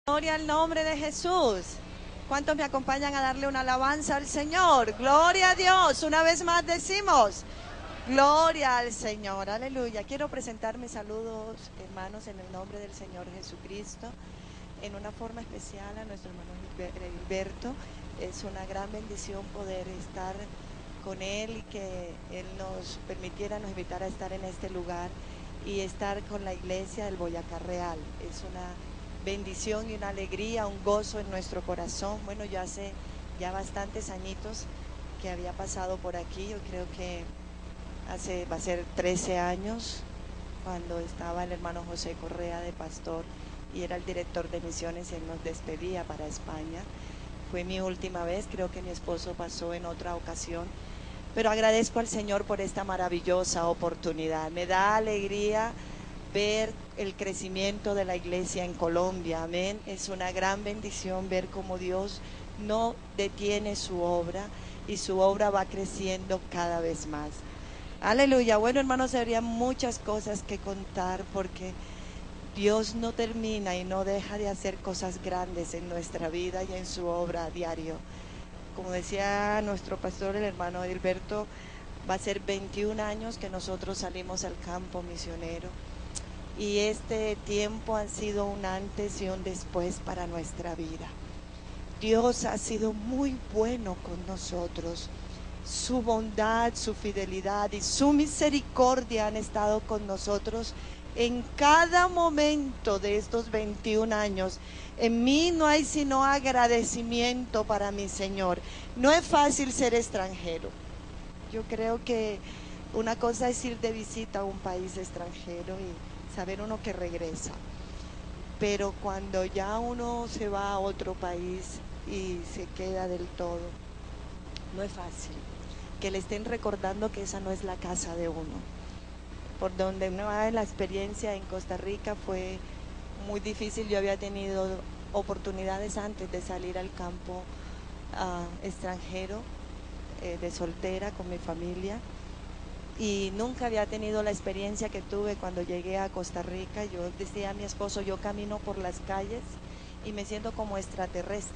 Gloria al nombre de Jesús. ¿Cuántos me acompañan a darle una alabanza al Señor? Gloria a Dios. Una vez más decimos, gloria al Señor. Aleluya. Quiero presentar mis saludos, hermanos, en el nombre del Señor Jesucristo. En una forma especial a nuestro hermano Gilberto. Es una gran bendición poder estar con él y que él nos permitiera, nos invitara a estar en este lugar y estar con la iglesia del Boyacá Real. Es una bendición y una alegría, un gozo en nuestro corazón. Bueno, yo hace ya bastantes añitos que había pasado por aquí. Yo creo que va a ser 13 años cuando estaba el hermano José Correa de pastor y era el director de misiones y él nos despedía para España. Fue mi última vez, creo que mi esposo pasó en otra ocasión, pero agradezco al Señor por esta maravillosa oportunidad. Me da alegría ver el crecimiento de la iglesia en Colombia, amén. Es una gran bendición ver cómo Dios no detiene su obra y su obra va creciendo cada vez más. Aleluya. Bueno, hermanos, habría muchas cosas que contar porque Dios no termina y no deja de hacer cosas grandes en nuestra vida y en su obra a diario. Como decía nuestro pastor, el hermano Gilberto, va a ser 21 años que nosotros salimos al campo misionero. Y este tiempo ha sido un antes y un después para nuestra vida. Dios ha sido muy bueno con nosotros. Su bondad, su fidelidad y su misericordia han estado con nosotros en cada momento de estos 21 años. En mí no hay sino agradecimiento para mi Señor. No es fácil ser extranjero. Yo creo que una cosa es ir de visita a un país extranjero y saber uno que regresa. Pero cuando ya uno se va a otro país y se queda del todo, no es fácil. Que le estén recordando que esa no es la casa de uno. Por donde uno va, la experiencia en Costa Rica fue muy difícil. Yo había tenido oportunidades antes de salir al campo extranjero, de soltera con mi familia, y nunca había tenido la experiencia que tuve cuando llegué a Costa Rica. Yo decía a mi esposo, yo camino por las calles y me siento como extraterrestre.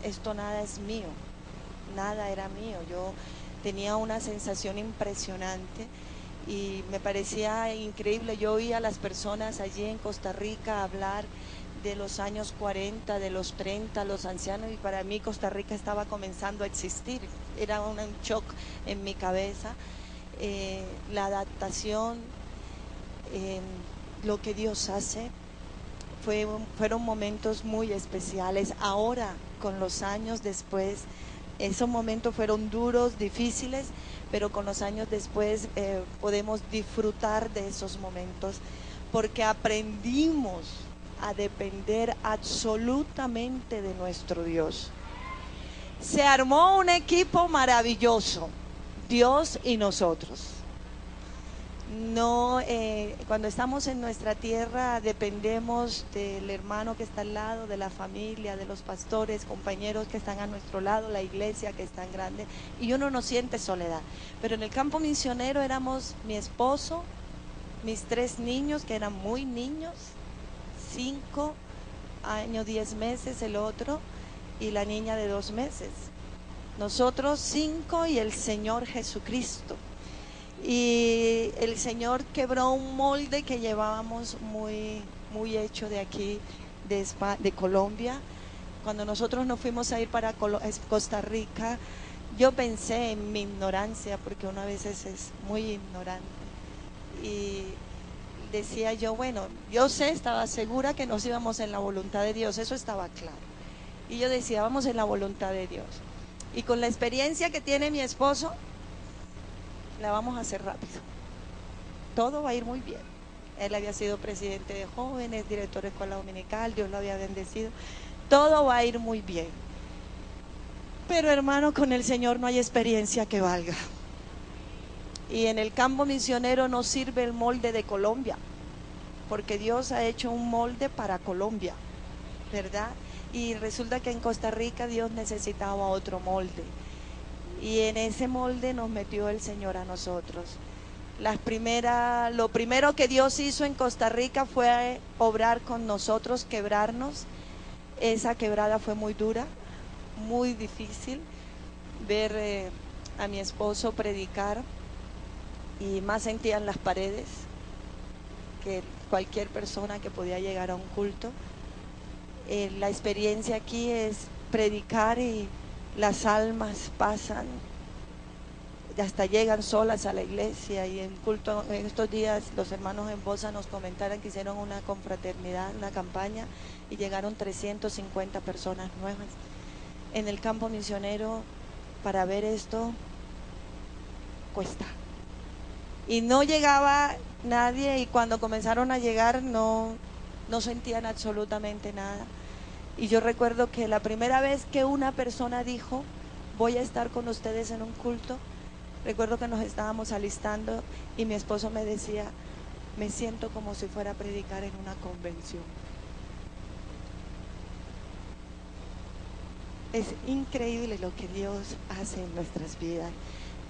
Esto nada es mío, nada era mío. Yo tenía una sensación impresionante y me parecía increíble. Yo oía a las personas allí en Costa Rica hablar de los años 40, de los 30, los ancianos, y para mí Costa Rica estaba comenzando a existir. Era un shock en mi cabeza. La adaptación, lo que Dios hace, fueron momentos muy especiales. Ahora, con los años después, esos momentos fueron duros, difíciles, pero con los años después podemos disfrutar de esos momentos porque aprendimos a depender absolutamente de nuestro Dios. Se armó un equipo maravilloso, Dios y nosotros. No, cuando estamos en nuestra tierra dependemos del hermano que está al lado, de la familia, de los pastores, compañeros que están a nuestro lado, la iglesia que es tan grande, y uno no siente soledad. Pero en el campo misionero éramos mi esposo, mis 3 niños que eran muy niños, 5 años, 10 meses el otro, y la niña de 2 meses. Nosotros 5 y el Señor Jesucristo. Y el Señor quebró un molde que llevábamos muy hecho de aquí, de Colombia. Cuando nosotros nos fuimos a ir para Costa Rica, yo pensé en mi ignorancia, porque uno a veces es muy ignorante, y decía yo, bueno, yo estaba segura que nos íbamos en la voluntad de Dios, eso estaba claro. Y yo decía, vamos en la voluntad de Dios. Y con la experiencia que tiene mi esposo, la vamos a hacer rápido. Todo va a ir muy bien. Él había sido presidente de jóvenes, director de escuela dominical, Dios lo había bendecido. Todo va a ir muy bien. Pero hermano, con el Señor no hay experiencia que valga. Y en el campo misionero no sirve el molde de Colombia, porque Dios ha hecho un molde para Colombia, ¿verdad? Y resulta que en Costa Rica Dios necesitaba otro molde. Y en ese molde nos metió el Señor a nosotros. Lo primero que Dios hizo en Costa Rica fue obrar con nosotros, quebrarnos. Esa quebrada fue muy dura, muy difícil ver a mi esposo predicar, y más sentían las paredes que cualquier persona que podía llegar a un culto. La experiencia aquí es predicar y las almas pasan, hasta llegan solas a la iglesia. Y en culto, en estos días, los hermanos en Bosa nos comentaron que hicieron una confraternidad, una campaña, y llegaron 350 personas nuevas. En el campo misionero, para ver esto, cuesta. Y no llegaba nadie, y cuando comenzaron a llegar no sentían absolutamente nada. Y yo recuerdo que la primera vez que una persona dijo, voy a estar con ustedes en un culto, recuerdo que nos estábamos alistando y mi esposo me decía, me siento como si fuera a predicar en una convención. Es increíble lo que Dios hace en nuestras vidas.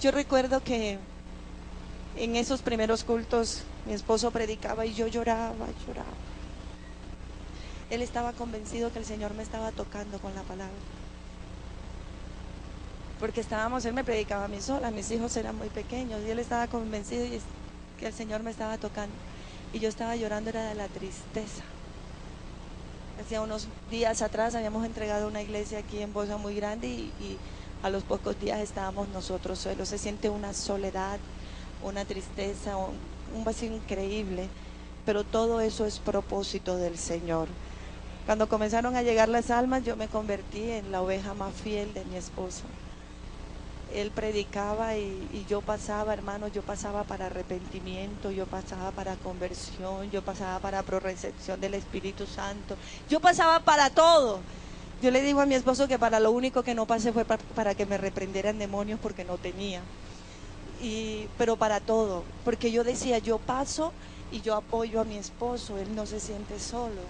Yo recuerdo que en esos primeros cultos mi esposo predicaba y yo lloraba. Él estaba convencido que el Señor me estaba tocando con la palabra. Porque él me predicaba a mí sola, mis hijos eran muy pequeños, y él estaba convencido que el Señor me estaba tocando. Y yo estaba llorando, era de la tristeza. Hacía unos días atrás habíamos entregado una iglesia aquí en Bosa muy grande, y a los pocos días estábamos nosotros solos. Se siente una soledad, una tristeza, un vacío increíble, pero todo eso es propósito del Señor. Cuando comenzaron a llegar las almas, yo me convertí en la oveja más fiel de mi esposo. Él predicaba y yo pasaba, hermanos, yo pasaba para arrepentimiento, yo pasaba para conversión, yo pasaba para prorrecepción del Espíritu Santo, yo pasaba para todo. Yo le digo a mi esposo que para lo único que no pasé fue para que me reprendieran demonios, porque no tenía. Pero para todo, porque yo decía, yo paso y yo apoyo a mi esposo, él no se siente solo.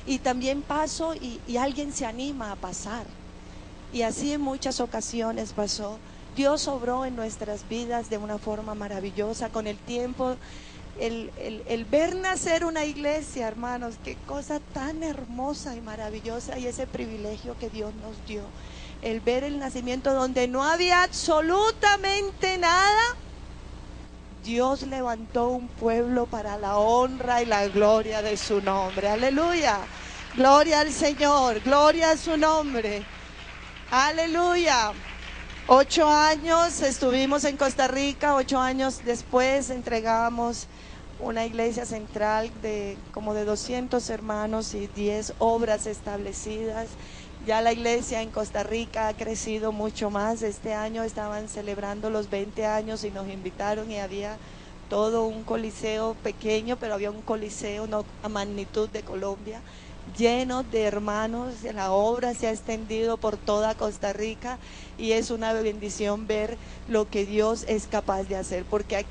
Y también paso y alguien se anima a pasar. Y así en muchas ocasiones pasó. Dios obró en nuestras vidas de una forma maravillosa. Con el tiempo, el ver nacer una iglesia, hermanos, qué cosa tan hermosa y maravillosa, y ese privilegio que Dios nos dio. El ver el nacimiento donde no había absolutamente nada. Dios levantó un pueblo para la honra y la gloria de su nombre. Aleluya. Gloria al Señor, gloria a su nombre. Aleluya. 8 años estuvimos en Costa Rica, 8 años después entregamos una iglesia central como de 200 hermanos y 10 obras establecidas. Ya la iglesia en Costa Rica ha crecido mucho más. Este año estaban celebrando los 20 años y nos invitaron, y había todo un coliseo pequeño, pero había un coliseo no a magnitud de Colombia, lleno de hermanos. La obra se ha extendido por toda Costa Rica, y es una bendición ver lo que Dios es capaz de hacer, porque aquí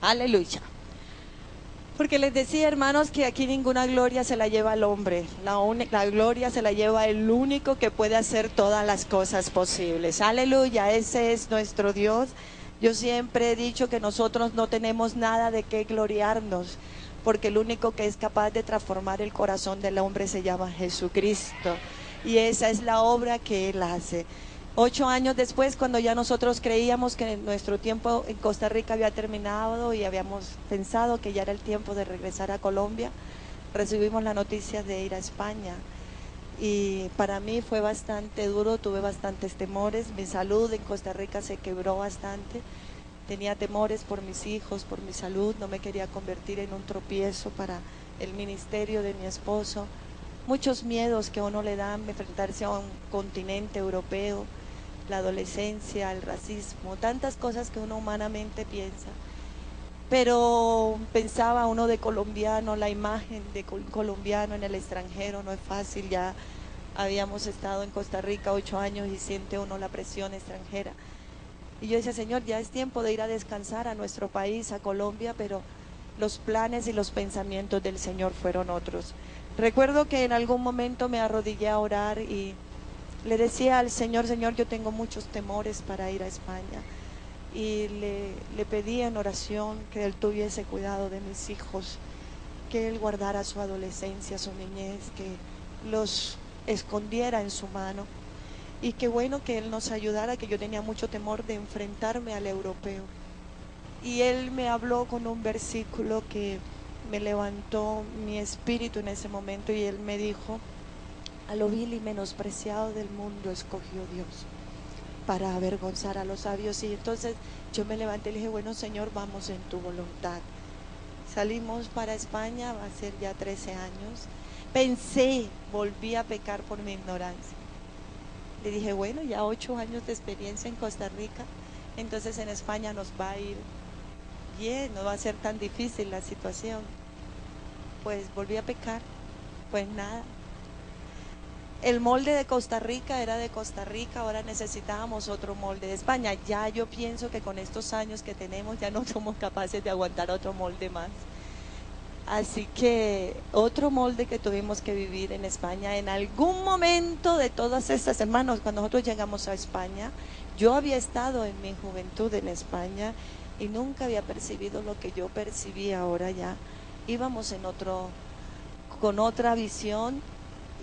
aleluya. Porque les decía, hermanos, que aquí ninguna gloria se la lleva el hombre. La gloria se la lleva el único que puede hacer todas las cosas posibles. Aleluya, ese es nuestro Dios. Yo siempre he dicho que nosotros no tenemos nada de qué gloriarnos, porque el único que es capaz de transformar el corazón del hombre se llama Jesucristo. Y esa es la obra que Él hace. 8 años después, cuando ya nosotros creíamos que nuestro tiempo en Costa Rica había terminado y habíamos pensado que ya era el tiempo de regresar a Colombia, recibimos la noticia de ir a España. Y para mí fue bastante duro, tuve bastantes temores. Mi salud en Costa Rica se quebró bastante. Tenía temores por mis hijos, por mi salud. No me quería convertir en un tropiezo para el ministerio de mi esposo. muchos miedos que a uno le dan enfrentarse a un continente europeo, la adolescencia, el racismo, tantas cosas que uno humanamente piensa. Pero pensaba uno de colombiano, la imagen de colombiano en el extranjero no es fácil, ya habíamos estado en Costa Rica 8 años y siente uno la presión extranjera. Y yo decía, Señor, ya es tiempo de ir a descansar a nuestro país, a Colombia, pero los planes y los pensamientos del Señor fueron otros. Recuerdo que en algún momento me arrodillé a orar y le decía al Señor, Señor, yo tengo muchos temores para ir a España. Y le pedí en oración que Él tuviese cuidado de mis hijos, que Él guardara su adolescencia, su niñez, que los escondiera en su mano. Y qué bueno que Él nos ayudara, que yo tenía mucho temor de enfrentarme al europeo. Y Él me habló con un versículo que me levantó mi espíritu en ese momento, y Él me dijo, a lo vil y menospreciado del mundo escogió Dios para avergonzar a los sabios. Y entonces yo me levanté y le dije, bueno, Señor, vamos en tu voluntad. Salimos para España, va a ser ya 13 años. Pensé, volví a pecar por mi ignorancia. Le dije, bueno, ya 8 años de experiencia en Costa Rica, entonces en España nos va a ir bien, no va a ser tan difícil la situación. Pues volví a pecar, pues nada. El molde de Costa Rica era de Costa Rica, ahora necesitábamos otro molde de España. Ya yo pienso que con estos años que tenemos ya no somos capaces de aguantar otro molde más. Así que otro molde que tuvimos que vivir en España, en algún momento de todas estas hermanos, cuando nosotros llegamos a España, yo había estado en mi juventud en España y nunca había percibido lo que yo percibí ahora ya. Íbamos en con otra visión,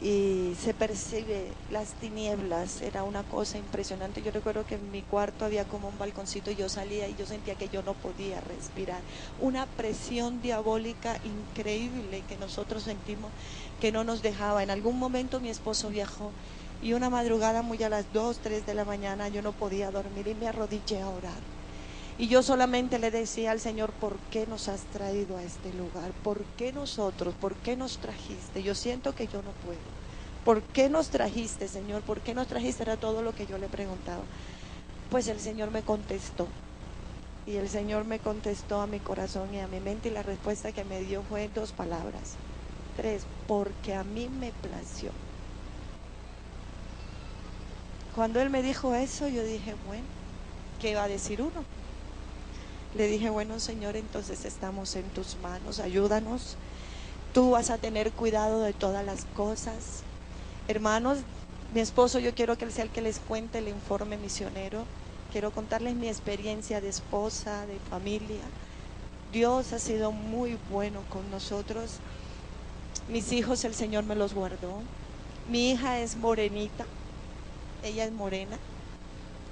y se percibe las tinieblas, era una cosa impresionante. Yo recuerdo que en mi cuarto había como un balconcito y yo salía y yo sentía que yo no podía respirar, una presión diabólica increíble que nosotros sentimos que no nos dejaba. En algún momento mi esposo viajó y una madrugada muy a las 2, 3 de la mañana yo no podía dormir y me arrodillé a orar. Y yo solamente le decía al Señor, ¿por qué nos has traído a este lugar? ¿Por qué nosotros? ¿Por qué nos trajiste? Yo siento que yo no puedo. ¿Por qué nos trajiste, Señor? ¿Por qué nos trajiste? Era todo lo que yo le preguntaba. Pues el Señor me contestó. Y el Señor me contestó a mi corazón y a mi mente, y la respuesta que me dio fue 2 palabras. 3, porque a mí me plació. Cuando Él me dijo eso, yo dije, bueno, ¿qué va a decir uno? Le dije, bueno, Señor, entonces estamos en tus manos, ayúdanos. Tú vas a tener cuidado de todas las cosas. Hermanos, mi esposo, yo quiero que él sea el que les cuente el informe misionero. Quiero contarles mi experiencia de esposa, de familia. Dios ha sido muy bueno con nosotros. Mis hijos, el Señor me los guardó. Mi hija es morenita, ella es morena.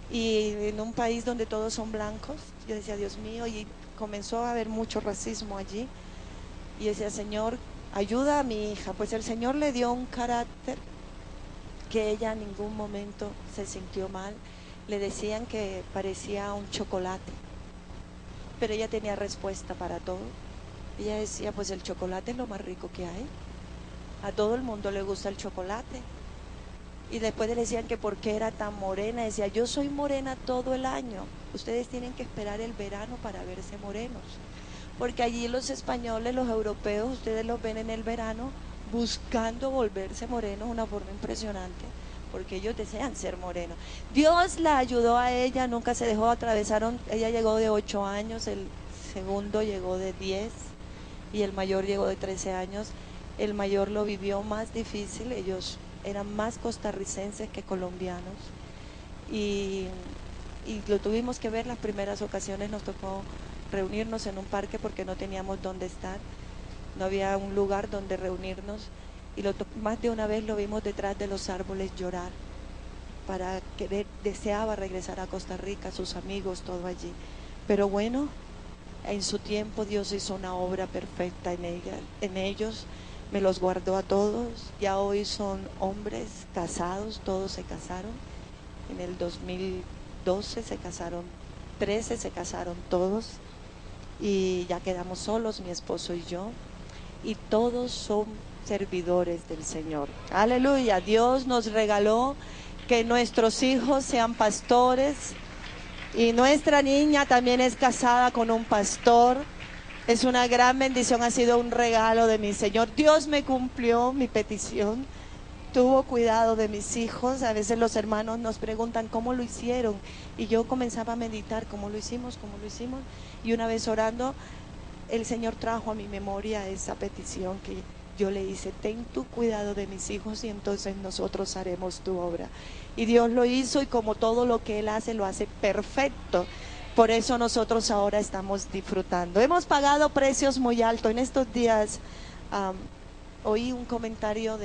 Y en un país donde todos son blancos, yo decía, Dios mío, y comenzó a haber mucho racismo allí. Y decía, Señor, ayuda a mi hija. Pues el Señor le dio un carácter que ella en ningún momento se sintió mal. Le decían que parecía un chocolate, pero ella tenía respuesta para todo. Ella decía, pues el chocolate es lo más rico que hay. A todo el mundo le gusta el chocolate. Y después le decían que por qué era tan morena. Decía, yo soy morena todo el año. Ustedes tienen que esperar el verano para verse morenos. Porque allí los españoles, los europeos, ustedes los ven en el verano buscando volverse morenos de una forma impresionante, porque ellos desean ser morenos. Dios la ayudó a ella, nunca se dejó, atravesaron, ella llegó de 8 años, el segundo llegó de 10 y el mayor llegó de 13 años. El mayor lo vivió más difícil, ellos eran más costarricenses que colombianos y, y lo tuvimos que ver las primeras ocasiones, nos tocó reunirnos en un parque porque no teníamos dónde estar, no había un lugar donde reunirnos y más de una vez lo vimos detrás de los árboles llorar para querer, deseaba regresar a Costa Rica, sus amigos, todo allí. Pero bueno, en su tiempo Dios hizo una obra perfecta en ellos, me los guardó a todos, ya hoy son hombres casados, todos se casaron, en el 2012 se casaron, 13 se casaron todos y ya quedamos solos, mi esposo y yo, y todos son servidores del Señor. Aleluya. Dios nos regaló que nuestros hijos sean pastores y nuestra niña también es casada con un pastor. Es una gran bendición, ha sido un regalo de mi Señor. Dios me cumplió mi petición, tuvo cuidado de mis hijos. A veces los hermanos nos preguntan cómo lo hicieron y yo comenzaba a meditar cómo lo hicimos. Y una vez orando, el Señor trajo a mi memoria esa petición que yo le hice: ten tu cuidado de mis hijos y entonces nosotros haremos tu obra. Y Dios lo hizo, y como todo lo que Él hace, lo hace perfecto. Por eso nosotros ahora estamos disfrutando. Hemos pagado precios muy altos. En estos días oí un comentario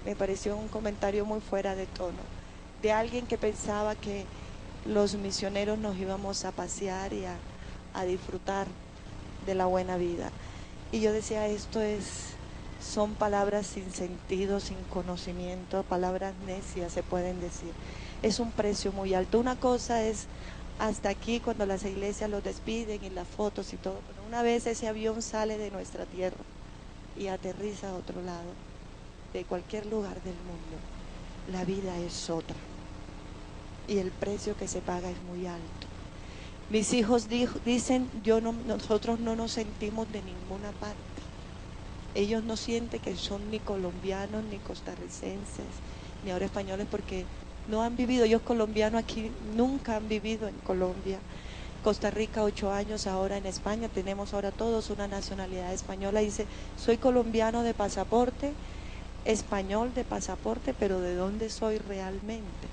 me pareció un comentario muy fuera de tono, de alguien que pensaba que los misioneros nos íbamos a pasear y a disfrutar de la buena vida. Y yo decía, son palabras sin sentido, sin conocimiento, palabras necias se pueden decir. Es un precio muy alto. Una cosa es hasta aquí cuando las iglesias los despiden y las fotos y todo, pero una vez ese avión sale de nuestra tierra y aterriza a otro lado, de cualquier lugar del mundo, la vida es otra y el precio que se paga es muy alto. Mis hijos dicen, nosotros no nos sentimos de ninguna parte. Ellos no sienten que son ni colombianos, ni costarricenses, ni ahora españoles, porque no han vivido. Ellos colombianos aquí nunca han vivido en Colombia. Costa Rica 8 años, ahora en España. Tenemos ahora todos una nacionalidad española. Dice, soy colombiano de pasaporte, español de pasaporte, pero ¿de dónde soy realmente?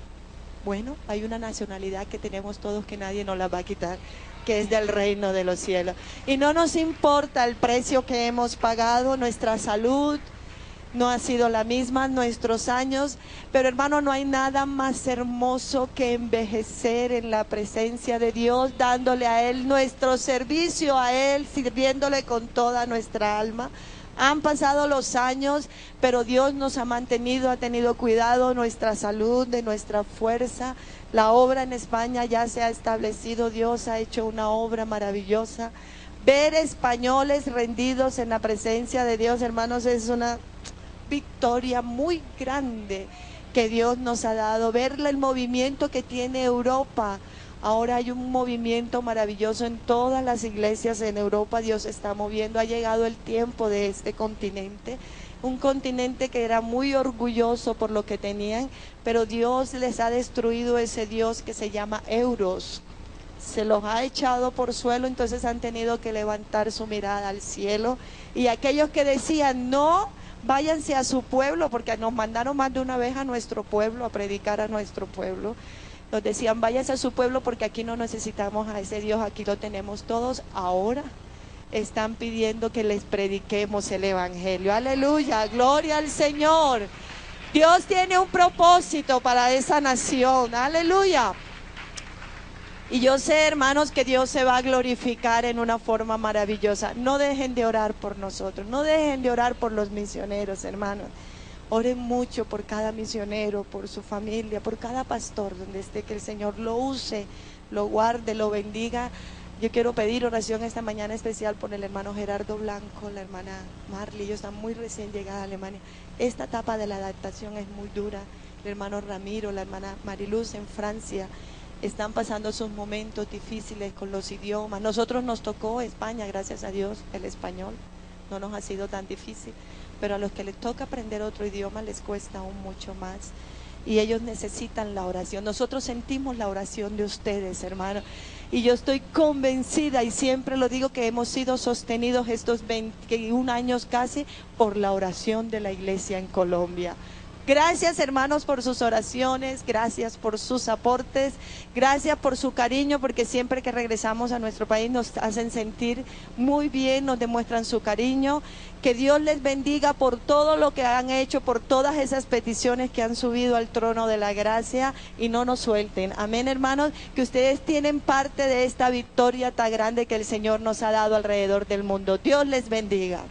Bueno, hay una nacionalidad que tenemos todos que nadie nos la va a quitar, que es del reino de los cielos. Y no nos importa el precio que hemos pagado, nuestra salud no ha sido la misma, nuestros años, pero hermano, no hay nada más hermoso que envejecer en la presencia de Dios, dándole a Él nuestro servicio, a Él, sirviéndole con toda nuestra alma. Han pasado los años, pero Dios nos ha mantenido, ha tenido cuidado de nuestra salud, de nuestra fuerza. La obra en España ya se ha establecido, Dios ha hecho una obra maravillosa. Ver españoles rendidos en la presencia de Dios, hermanos, es una victoria muy grande que Dios nos ha dado. Ver el movimiento que tiene Europa. Ahora hay un movimiento maravilloso en todas las iglesias en Europa. Dios está moviendo. Ha llegado el tiempo de este continente, un continente que era muy orgulloso por lo que tenían, pero Dios les ha destruido ese Dios que se llama euros. Se los ha echado por suelo, entonces han tenido que levantar su mirada al cielo. Y aquellos que decían, no, váyanse a su pueblo, porque nos mandaron más de una vez a nuestro pueblo, a predicar a nuestro pueblo. Nos decían, váyanse a su pueblo porque aquí no necesitamos a ese Dios, aquí lo tenemos todos. Ahora están pidiendo que les prediquemos el evangelio. Aleluya, gloria al Señor. Dios tiene un propósito para esa nación. Aleluya. Y yo sé, hermanos, que Dios se va a glorificar en una forma maravillosa. No dejen de orar por nosotros, no dejen de orar por los misioneros, hermanos. Oren mucho por cada misionero, por su familia, por cada pastor, donde esté, que el Señor lo use, lo guarde, lo bendiga. Yo quiero pedir oración esta mañana especial por el hermano Gerardo Blanco, la hermana Marley. Ellos están muy recién llegada a Alemania. Esta etapa de la adaptación es muy dura. El hermano Ramiro, la hermana Mariluz en Francia, están pasando sus momentos difíciles con los idiomas. Nosotros nos tocó España, gracias a Dios, el español. No nos ha sido tan difícil. Pero a los que les toca aprender otro idioma les cuesta aún mucho más. Y ellos necesitan la oración. Nosotros sentimos la oración de ustedes, hermanos. Y yo estoy convencida, y siempre lo digo, que hemos sido sostenidos estos 21 años casi por la oración de la iglesia en Colombia. Gracias, hermanos, por sus oraciones, gracias por sus aportes, gracias por su cariño, porque siempre que regresamos a nuestro país nos hacen sentir muy bien, nos demuestran su cariño. Que Dios les bendiga por todo lo que han hecho, por todas esas peticiones que han subido al trono de la gracia, y no nos suelten. Amén, hermanos, que ustedes tienen parte de esta victoria tan grande que el Señor nos ha dado alrededor del mundo. Dios les bendiga.